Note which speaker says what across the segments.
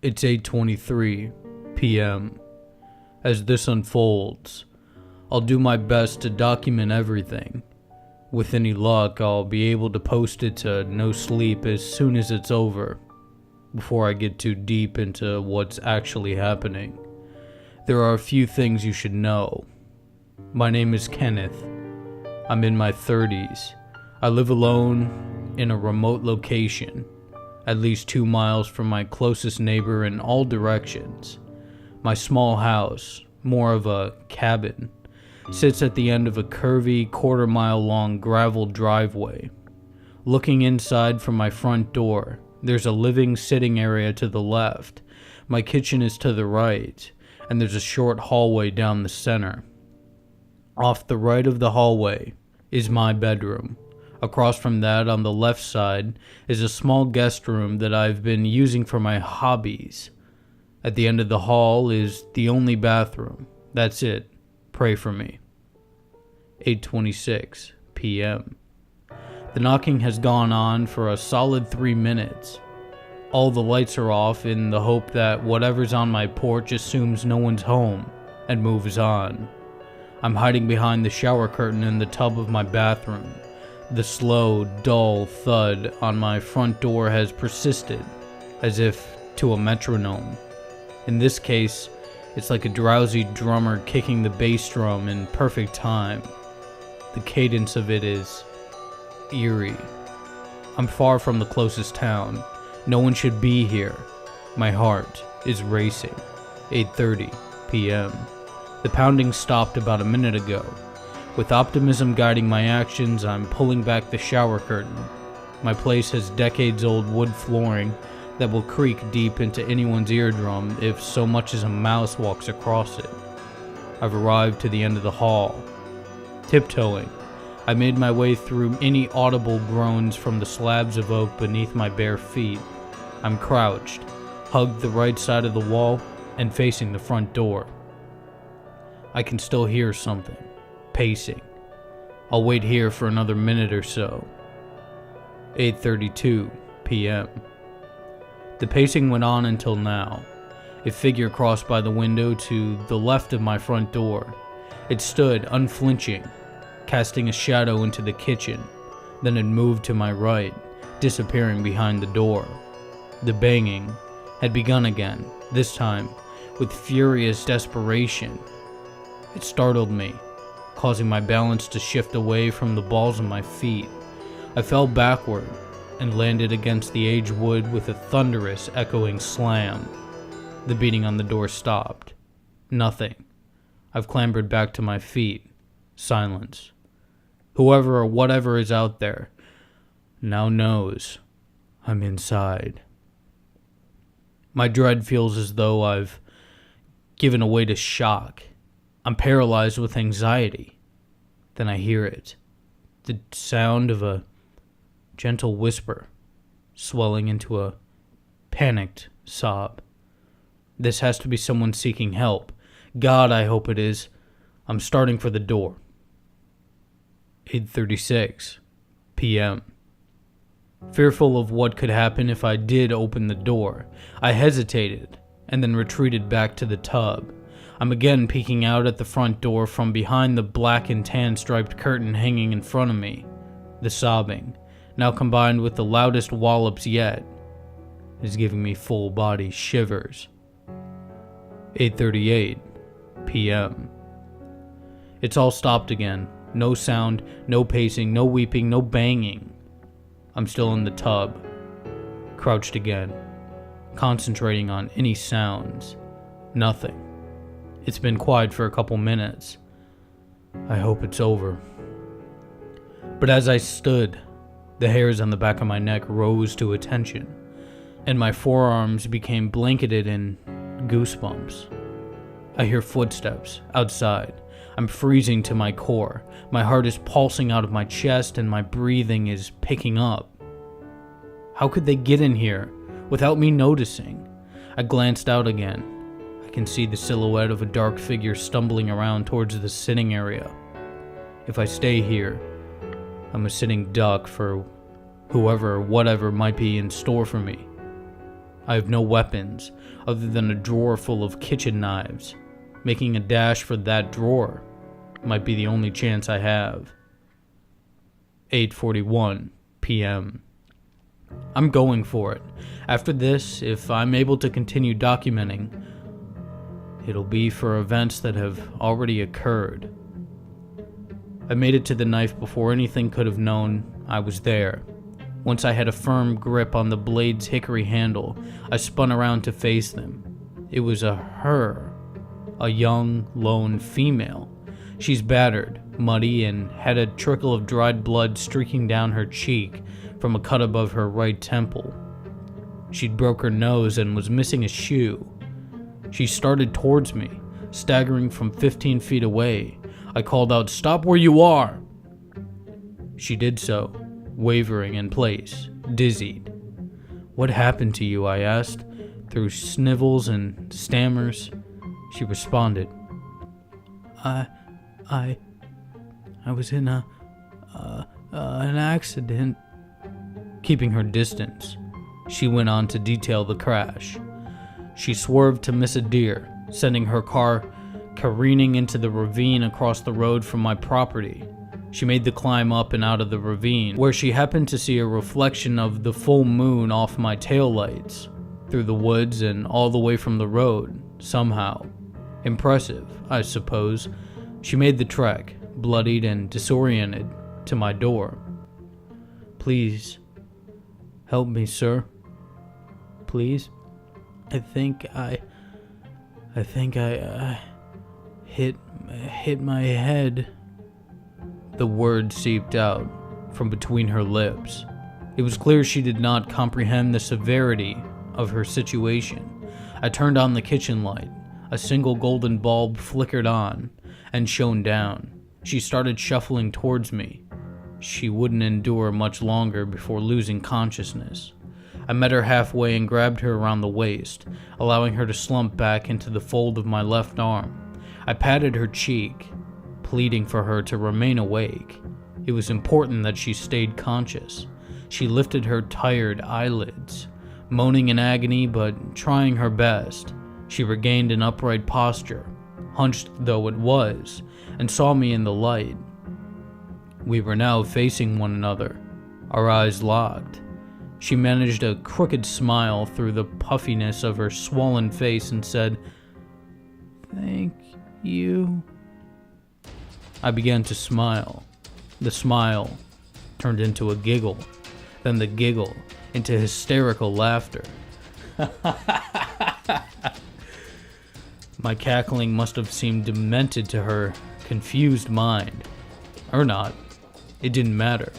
Speaker 1: It's 8:23 p.m. As this unfolds, I'll do my best to document everything. With any luck, I'll be able to post it to No Sleep as soon as it's over, before I get too deep into what's actually happening. There are a few things you should know. My name is Kenneth. I'm in my 30s. I live alone in a remote location, at least 2 miles from my closest neighbor in all directions. My small house, more of a cabin, sits at the end of a curvy, quarter-mile-long gravel driveway. Looking inside from my front door, there's a living sitting area to the left. My kitchen is to the right, and there's a short hallway down the center. Off the right of the hallway is my bedroom. Across from that, on the left side, is a small guest room that I've been using for my hobbies. At the end of the hall is the only bathroom. That's it. Pray for me. 8:26 p.m. The knocking has gone on for a solid 3 minutes. All the lights are off in the hope that whatever's on my porch assumes no one's home and moves on. I'm hiding behind the shower curtain in the tub of my bathroom. The slow, dull thud on my front door has persisted, as if to a metronome. In this case, it's like a drowsy drummer kicking the bass drum in perfect time. The cadence of it is eerie. I'm far from the closest town. No one should be here. My heart is racing. 8:30 p.m. The pounding stopped about a minute ago. With optimism guiding my actions, I'm pulling back the shower curtain. My place has decades-old wood flooring that will creak deep into anyone's eardrum if so much as a mouse walks across it. I've arrived to the end of the hall. Tiptoeing, I made my way through any audible groans from the slabs of oak beneath my bare feet. I'm crouched, hugged the right side of the wall, and facing the front door. I can still hear something. Pacing. I'll wait here for another minute or so. 8:32 p.m. The pacing went on until now. A figure crossed by the window to the left of my front door. It stood unflinching, casting a shadow into the kitchen, then it moved to my right, disappearing behind the door. The banging had begun again, this time with furious desperation. It startled me, causing my balance to shift away from the balls of my feet. I fell backward and landed against the aged wood with a thunderous, echoing slam. The beating on the door stopped. Nothing. I've clambered back to my feet. Silence. Whoever or whatever is out there now knows I'm inside. My dread feels as though I've given away to shock. I'm paralyzed with anxiety. Then I hear it. The sound of a gentle whisper, swelling into a panicked sob. This has to be someone seeking help. God, I hope it is. I'm starting for the door. 8:36 p.m. Fearful of what could happen if I did open the door, I hesitated and then retreated back to the tub. I'm again peeking out at the front door from behind the black and tan striped curtain hanging in front of me. The sobbing, now combined with the loudest wallops yet, is giving me full body shivers. 8:38 p.m. It's all stopped again. No sound, no pacing, no weeping, no banging. I'm still in the tub, crouched again, concentrating on any sounds. Nothing. It's been quiet for a couple minutes. I hope it's over. But as I stood, the hairs on the back of my neck rose to attention, and my forearms became blanketed in goosebumps. I hear footsteps outside. I'm freezing to my core. My heart is pulsing out of my chest, and my breathing is picking up. How could they get in here without me noticing? I glanced out again. I can see the silhouette of a dark figure stumbling around towards the sitting area. If I stay here, I'm a sitting duck for whoever or whatever might be in store for me. I have no weapons other than a drawer full of kitchen knives. Making a dash for that drawer might be the only chance I have. 8:41 p.m. I'm going for it. After this, if I'm able to continue documenting, it'll be for events that have already occurred. I made it to the knife before anything could have known I was there. Once I had a firm grip on the blade's hickory handle, I spun around to face them. It was her, a young, lone female. She's battered, muddy, and had a trickle of dried blood streaking down her cheek from a cut above her right temple. She'd broke her nose and was missing a shoe. She started towards me, staggering from 15 feet away. I called out, "Stop where you are!" She did so, wavering in place, dizzied. "What happened to you?" I asked, through snivels and stammers. She responded, I was in an accident." Keeping her distance, she went on to detail the crash. She swerved to miss a deer, sending her car careening into the ravine across the road from my property. She made the climb up and out of the ravine, where she happened to see a reflection of the full moon off my taillights, through the woods and all the way from the road, somehow. Impressive, I suppose. She made the trek, bloodied and disoriented, to my door. "Please, help me, sir. Please. I think I hit my head." The word seeped out from between her lips. It was clear she did not comprehend the severity of her situation. I turned on the kitchen light. A single golden bulb flickered on and shone down. She started shuffling towards me. She wouldn't endure much longer before losing consciousness. I met her halfway and grabbed her around the waist, allowing her to slump back into the fold of my left arm. I patted her cheek, pleading for her to remain awake. It was important that she stayed conscious. She lifted her tired eyelids, moaning in agony but trying her best. She regained an upright posture, hunched though it was, and saw me in the light. We were now facing one another, our eyes locked. She managed a crooked smile through the puffiness of her swollen face and said, "Thank you." I began to smile. The smile turned into a giggle, then the giggle into hysterical laughter. My cackling must have seemed demented to her confused mind. Or not. It didn't matter.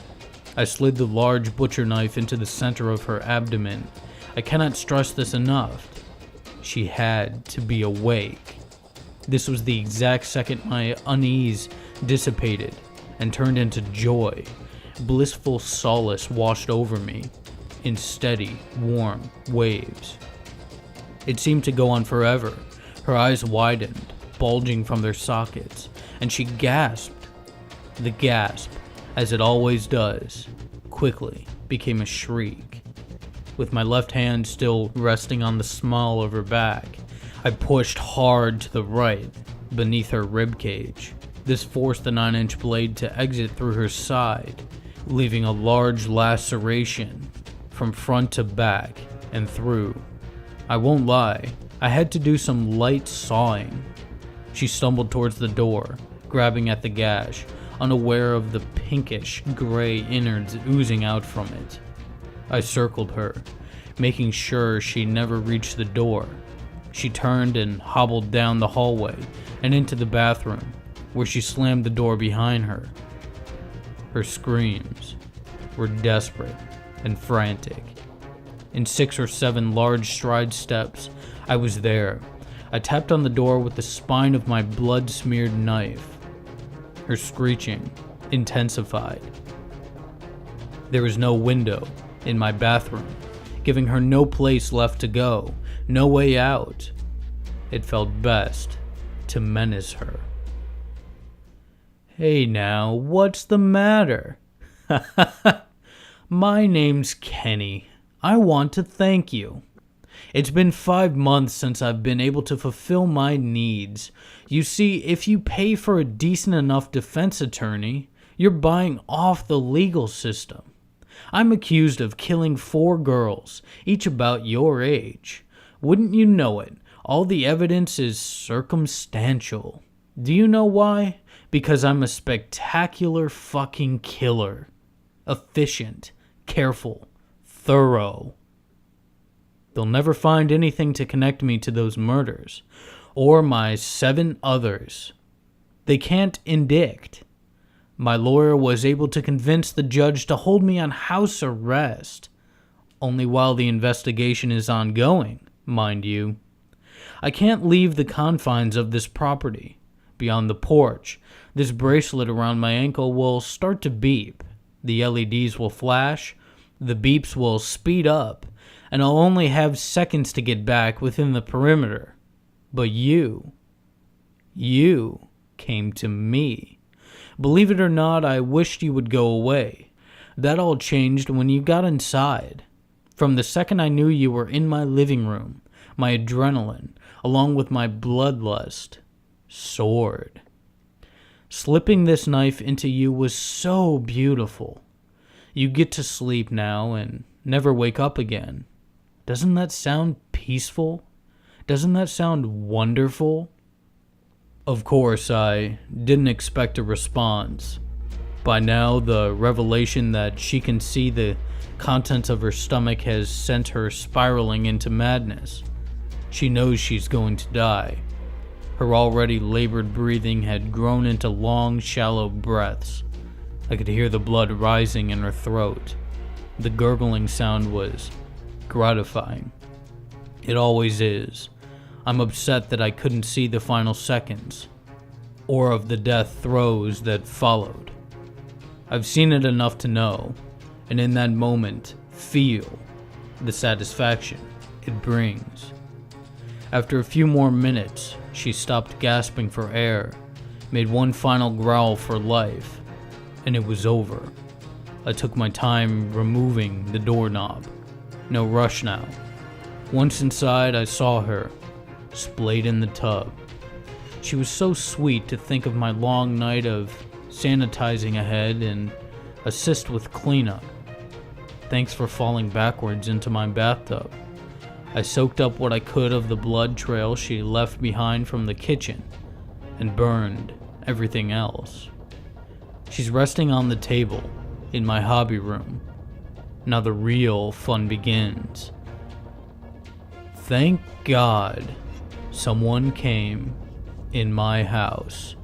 Speaker 1: I slid the large butcher knife into the center of her abdomen. I cannot stress this enough. She had to be awake. This was the exact second my unease dissipated and turned into joy. Blissful solace washed over me in steady, warm waves. It seemed to go on forever. Her eyes widened, bulging from their sockets, and she gasped. The gasp, as it always does, quickly became a shriek. With my left hand still resting on the small of her back, I pushed hard to the right, beneath her ribcage. This forced the 9-inch blade to exit through her side, leaving a large laceration from front to back and through. I won't lie, I had to do some light sawing. She stumbled towards the door, grabbing at the gash, unaware of the pinkish gray innards oozing out from it. I circled her, making sure she never reached the door. She turned and hobbled down the hallway and into the bathroom, where she slammed the door behind her. Her screams were desperate and frantic. In 6 or 7 large stride steps, I was there. I tapped on the door with the spine of my blood-smeared knife. Her screeching intensified. There was no window in my bathroom, giving her no place left to go, no way out. It felt best to menace her. "Hey now, what's the matter?" "My name's Kenny. I want to thank you. It's been 5 months since I've been able to fulfill my needs. You see, if you pay for a decent enough defense attorney, you're buying off the legal system. I'm accused of killing 4 girls, each about your age. Wouldn't you know it, all the evidence is circumstantial. Do you know why? Because I'm a spectacular fucking killer. Efficient, careful, thorough. They'll never find anything to connect me to those murders, or my 7 others. They can't indict. My lawyer was able to convince the judge to hold me on house arrest, only while the investigation is ongoing, mind you. I can't leave the confines of this property. Beyond the porch, this bracelet around my ankle will start to beep. The LEDs will flash, the beeps will speed up, and I'll only have seconds to get back within the perimeter. But you came to me. Believe it or not, I wished you would go away. That all changed when you got inside. From the second I knew you were in my living room, my adrenaline, along with my bloodlust, soared. Slipping this knife into you was so beautiful. You get to sleep now and never wake up again. Doesn't that sound peaceful? Doesn't that sound wonderful? Of course, I didn't expect a response. By now, the revelation that she can see the contents of her stomach has sent her spiraling into madness. She knows she's going to die. Her already labored breathing had grown into long, shallow breaths. I could hear the blood rising in her throat. The gurgling sound was gratifying. It always is. I'm upset that I couldn't see the final seconds, or of the death throes that followed. I've seen it enough to know, and in that moment, feel the satisfaction it brings. After a few more minutes, she stopped gasping for air, made one final growl for life, and it was over. I took my time removing the doorknob. No rush now. Once inside, I saw her, splayed in the tub. She was so sweet to think of my long night of sanitizing ahead and assist with cleanup. Thanks for falling backwards into my bathtub. I soaked up what I could of the blood trail she left behind from the kitchen and burned everything else. She's resting on the table in my hobby room. Now the real fun begins. Thank God someone came in my house.